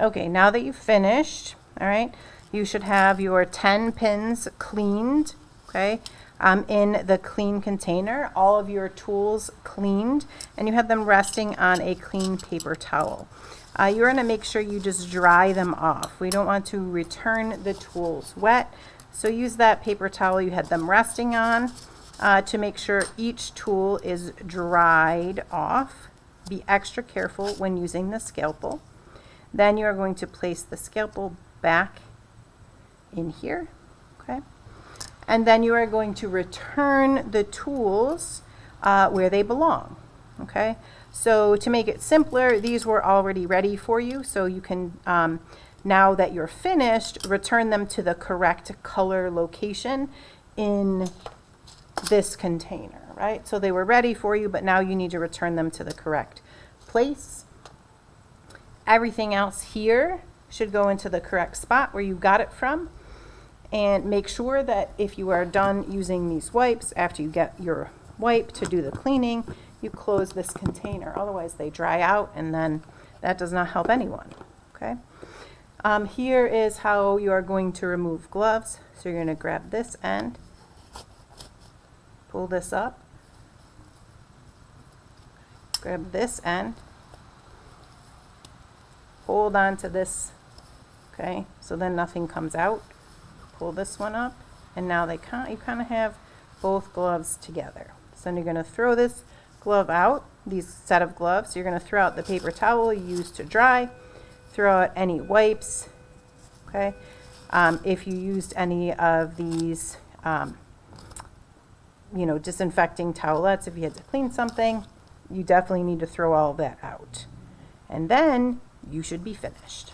Okay, now that you've finished, all right, you should have your 10 pins cleaned, okay, in the clean container, all of your tools cleaned, and you have them resting on a clean paper towel. You're going to make sure you just dry them off. We don't want to return the tools wet, so use that paper towel you had them resting on to make sure each tool is dried off. Be extra careful when using the scalpel. Then you are going to place the scalpel back in here, okay? And then you are going to return the tools where they belong, okay? So to make it simpler, these were already ready for you, so you can, now that you're finished, return them to the correct color location in this container, right? So they were ready for you, but now you need to return them to the correct place. Everything else here should go into the correct spot where you got it from. And make sure that if you are done using these wipes, after you get your wipe to do the cleaning, you close this container. Otherwise they dry out, and then that does not help anyone, okay? Here is how you are going to remove gloves. So you're going to grab this end, pull this up, grab this end, hold on to this, okay, so then nothing comes out. Pull this one up, and now you kind of have both gloves together. So then you're going to throw this glove out, these set of gloves. You're going to throw out the paper towel you used to dry, throw out any wipes, okay? If you used any of these, disinfecting towelettes, if you had to clean something, you definitely need to throw all of that out. And then you should be finished.